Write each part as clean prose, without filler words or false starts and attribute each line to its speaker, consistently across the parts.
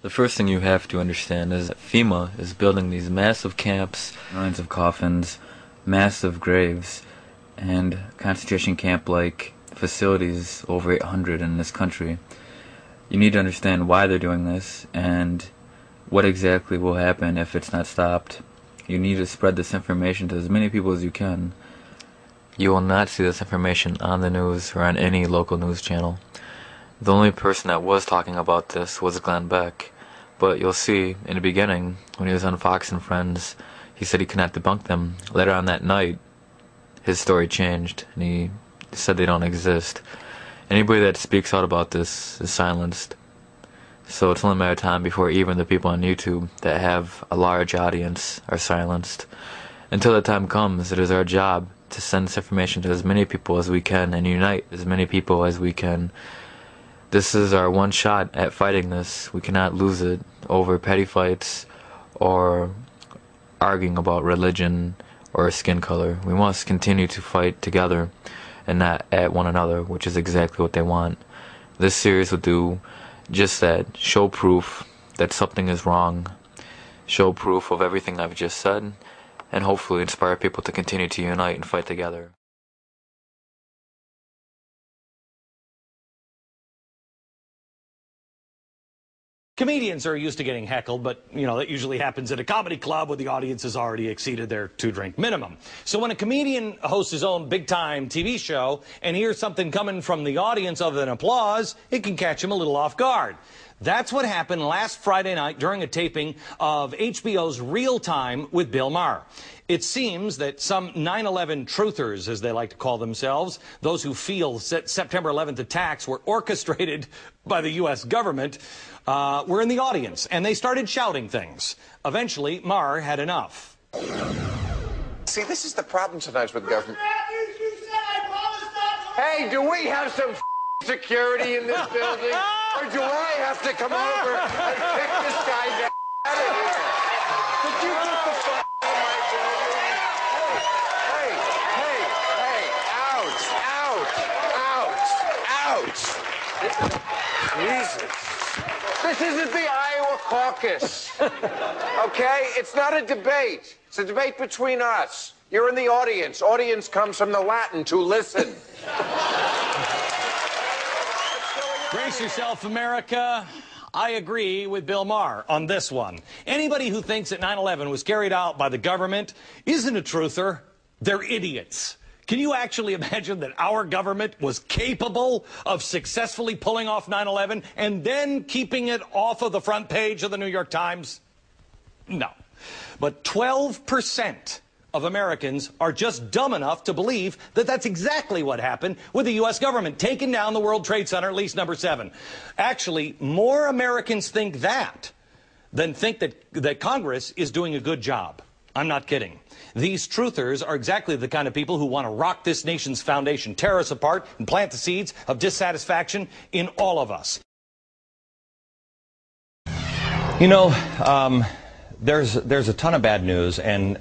Speaker 1: The first thing you have to understand is that FEMA is building these massive camps, millions of coffins, massive graves, and concentration camp-like facilities, over 800 in this country. You need to understand why they're doing this and what exactly will happen if it's not stopped. You need to spread this information to as many people as you can. You will not see this information on the news or on any local news channel. The only person that was talking about this was Glenn Beck, but you'll see in the beginning, when he was on Fox and Friends, he said he could not debunk them. Later on that night, his story changed, and he said they don't exist. Anybody that speaks out about this is silenced. So it's only a matter of time before even the people on YouTube that have a large audience are silenced. Until that time comes, it is our job to send this information to as many people as we can and unite as many people as we can. This is our one shot at fighting this. We cannot lose it over petty fights or arguing about religion or skin color. We must continue to fight together and not at one another, which is exactly what they want. This series will do just that. Show proof that something is wrong. Show proof of everything I've just said, and hopefully inspire people to continue to unite and fight together.
Speaker 2: Comedians are used to getting heckled, but, you know, that usually happens at a comedy club where the audience has already exceeded their 2-drink minimum. So when a comedian hosts his own big-time TV show and hears something coming from the audience other than applause, it can catch him a little off guard. That's what happened last Friday night during a taping of HBO's Real Time with Bill Maher. It seems that some 9/11 truthers, as they like to call themselves, those who feel September 11th attacks were orchestrated by the U.S. government, were in the audience, and they started shouting things. Eventually, Maher had enough.
Speaker 3: See, this is the problem sometimes with government. Hey, do we have some security in this building? Or do I have to come over and kick this guy down out of here? Could you get the fuck out of my building? Hey, ouch. Jesus. This isn't the Iowa caucus, okay? It's not a debate. It's a debate between us. You're in the audience. Audience comes from the Latin, to listen.
Speaker 2: Brace yourself, America. I agree with Bill Maher on this one. Anybody who thinks that 9/11 was carried out by the government isn't a truther. They're idiots. Can you actually imagine that our government was capable of successfully pulling off 9/11 and then keeping it off of the front page of the New York Times? No. But 12% of Americans are just dumb enough to believe that that's exactly what happened with the U.S. government taking down the World Trade Center, at least number 7. Actually, more Americans think that than think that Congress is doing a good job. I'm not kidding. These truthers are exactly the kind of people who want to rock this nation's foundation, tear us apart, and plant the seeds of dissatisfaction in all of us.
Speaker 4: You know, there's a ton of bad news, and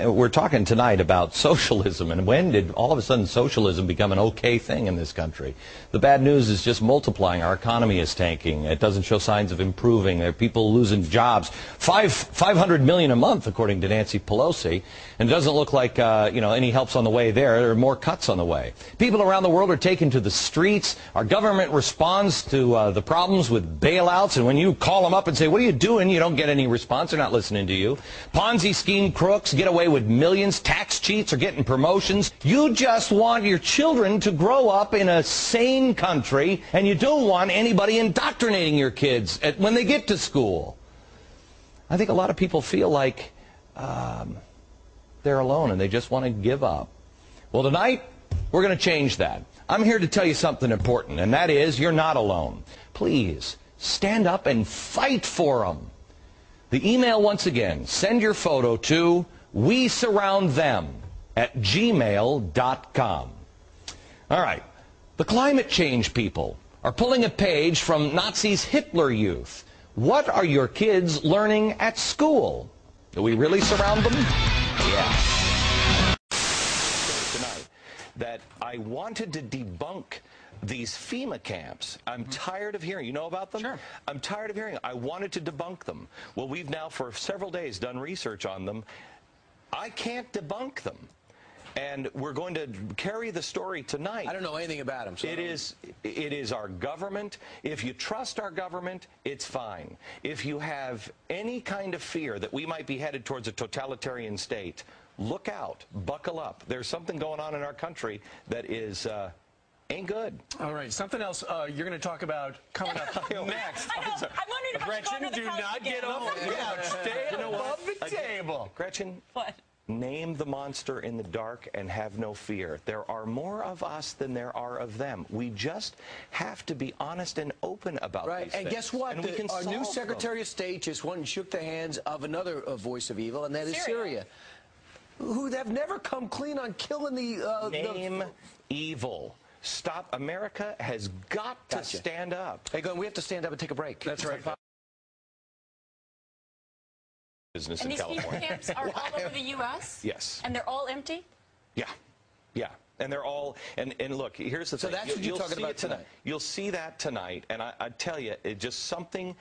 Speaker 4: we're talking tonight about socialism, and when did all of a sudden socialism become an okay thing in this country? The bad news is just multiplying. Our economy is tanking. It doesn't show signs of improving. There are people losing jobs. 500 million a month, according to Nancy Pelosi, and it doesn't look like you know, any help's on the way there. There are more cuts on the way. People around the world are taken to the streets. Our government responds to the problems with bailouts, and when you call them up and say, what are you doing, you don't get any response. They're not listening to you. Ponzi scheme crooks get away with millions. Tax cheats are getting promotions. You just want your children to grow up in a sane country, and you don't want anybody indoctrinating your kids when they get to school. I think a lot of people feel like they're alone and they just want to give up. Well, tonight we're going to change that. I'm here to tell you something important, and that is you're not alone. Please stand up and fight for them. The email, once again, send your photo to wesurroundthem@gmail.com. All right. The climate change people are pulling a page from Nazis' Hitler Youth. What are your kids learning at school? Do we really surround them? Yeah. Tonight that I wanted to debunk these FEMA camps, I'm tired of hearing. You know about them?
Speaker 5: Sure.
Speaker 4: I'm tired of hearing. I wanted to debunk them. Well, we've now for several days done research on them. I can't debunk them. And we're going to carry the story tonight. I
Speaker 5: don't know anything about them. So
Speaker 4: it is our government. If you trust our government, it's fine. If you have any kind of fear that we might be headed towards a totalitarian state, look out, buckle up. There's something going on in our country that is ain't good.
Speaker 5: All right, something else you're going to talk about coming up next.
Speaker 6: I know. I'm wondering if
Speaker 5: Gretchen, do not get off the couch. Stay above the table.
Speaker 4: Gretchen.
Speaker 6: What?
Speaker 4: Name the monster in the dark and have no fear. There are more of us than there are of them. We just have to be honest and open about these things.
Speaker 7: And guess what?
Speaker 4: And
Speaker 7: Our new Secretary of State just went and shook the hands of another voice of evil, and that is Syria, who have never come clean on killing the...
Speaker 4: Name evil. Stop. America has got to stand up.
Speaker 7: Hey, we have to stand up and take a break.
Speaker 5: That's right.
Speaker 4: Business
Speaker 6: and
Speaker 4: in
Speaker 6: these
Speaker 4: California.
Speaker 6: FEMA camps are all over the U.S.?
Speaker 4: Yes.
Speaker 6: And they're all empty?
Speaker 4: Yeah. Yeah. And they're all, and look, here's the thing.
Speaker 7: So that's what you're talking about tonight.
Speaker 4: You'll see that tonight, and I tell you, it just something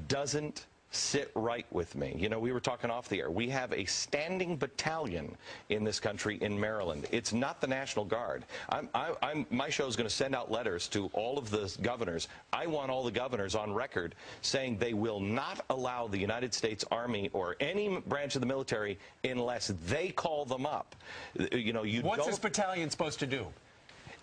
Speaker 4: doesn't sit right with me. You know, we were talking off the air. We have a standing battalion in this country in Maryland. It's not the National Guard. My show is going to send out letters to all of the governors. I want all the governors on record saying they will not allow the United States Army or any branch of the military unless they call them up. You know,
Speaker 5: What's this battalion supposed to do?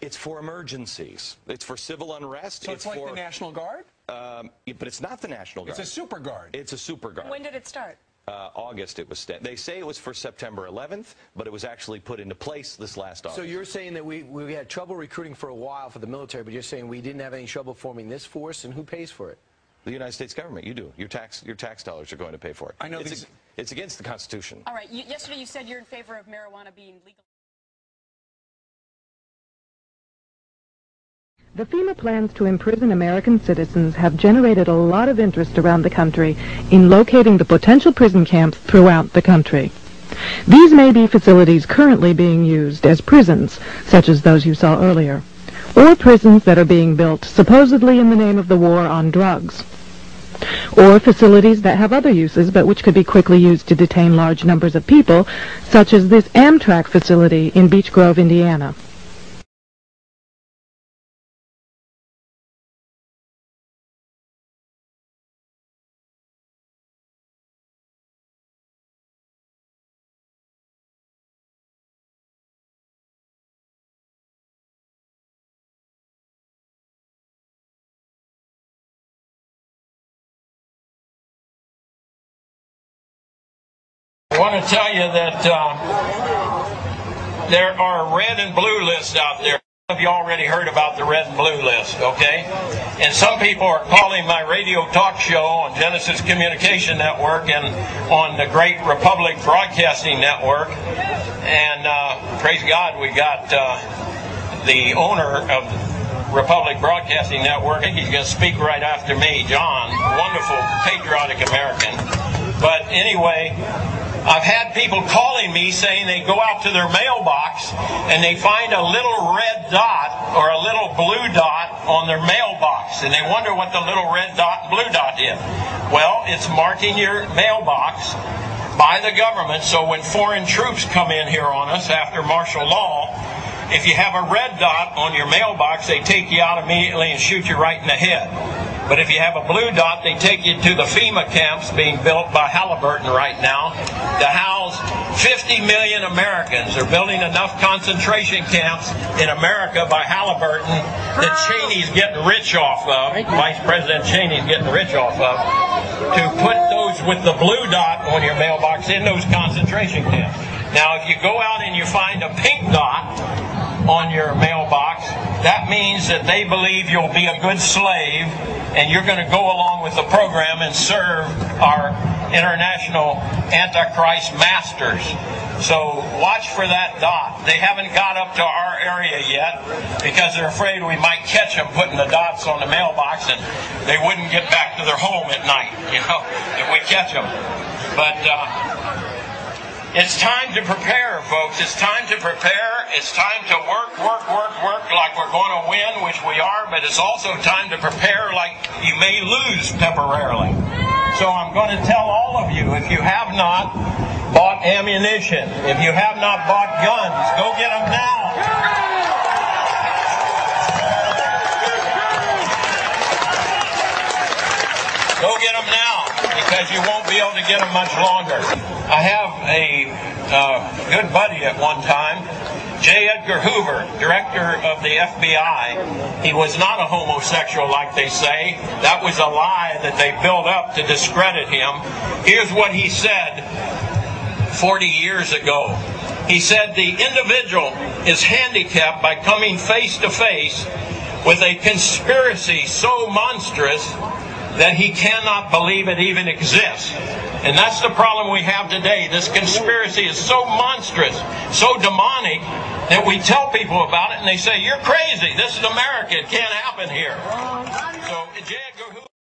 Speaker 4: It's for emergencies. It's for civil unrest.
Speaker 5: So it's like the National Guard?
Speaker 4: But it's not the National Guard.
Speaker 5: It's a super guard.
Speaker 4: It's a super guard.
Speaker 6: When did it start?
Speaker 4: August it was. They say it was for September 11th, but it was actually put into place this last August.
Speaker 7: So you're saying that we had trouble recruiting for a while for the military, but you're saying we didn't have any trouble forming this force, and who pays for it?
Speaker 4: The United States government. You do. Your tax dollars are going to pay for it.
Speaker 5: I know
Speaker 4: it's against the Constitution.
Speaker 6: All right. Yesterday you said you're in favor of marijuana being legal.
Speaker 8: The FEMA plans to imprison American citizens have generated a lot of interest around the country in locating the potential prison camps throughout the country. These may be facilities currently being used as prisons, such as those you saw earlier, or prisons that are being built supposedly in the name of the war on drugs, or facilities that have other uses but which could be quickly used to detain large numbers of people, such as this Amtrak facility in Beech Grove, Indiana.
Speaker 9: I want to tell you that there are red and blue lists out there. Some of you already heard about the red and blue list, okay? And some people are calling my radio talk show on Genesis Communication Network and on the Great Republic Broadcasting Network. And praise God, we got the owner of Republic Broadcasting Network. I think he's going to speak right after me, John, wonderful, patriotic American. But anyway, I've had people calling me saying they go out to their mailbox and they find a little red dot or a little blue dot on their mailbox, and they wonder what the little red dot and blue dot is. Well, it's marking your mailbox by the government, so when foreign troops come in here on us after martial law, if you have a red dot on your mailbox, they take you out immediately and shoot you right in the head. But if you have a blue dot, they take you to the FEMA camps being built by Halliburton right now to house 50 million Americans. They're building enough concentration camps in America by Halliburton that Cheney's getting rich off of, Vice President Cheney's getting rich off of, to put those with the blue dot on your mailbox in those concentration camps. Now, if you go out and you find a pink dot on your mailbox, that means that they believe you'll be a good slave and you're going to go along with the program and serve our international Antichrist masters. So watch for that dot. They haven't got up to our area yet because they're afraid we might catch them putting the dots on the mailbox and they wouldn't get back to their home at night, you know, if we catch them. But it's time to prepare, folks. It's time to prepare it's time to work like we're going to win, which we are, but it's also time to prepare like you may lose temporarily. So I'm going to tell all of you, if you have not bought ammunition, if you have not bought guns, go get them now. Go get them now, because you won't be able to get them much longer. I have a good buddy at one time, J. Edgar Hoover, director of the FBI. He was not a homosexual like they say. That was a lie that they built up to discredit him. Here's what he said 40 years ago. He said, the individual is handicapped by coming face to face with a conspiracy so monstrous that he cannot believe it even exists. And that's the problem we have today. This conspiracy is so monstrous, so demonic, that we tell people about it and they say, you're crazy. This is America. It can't happen here. So, J. Edgar Hoover.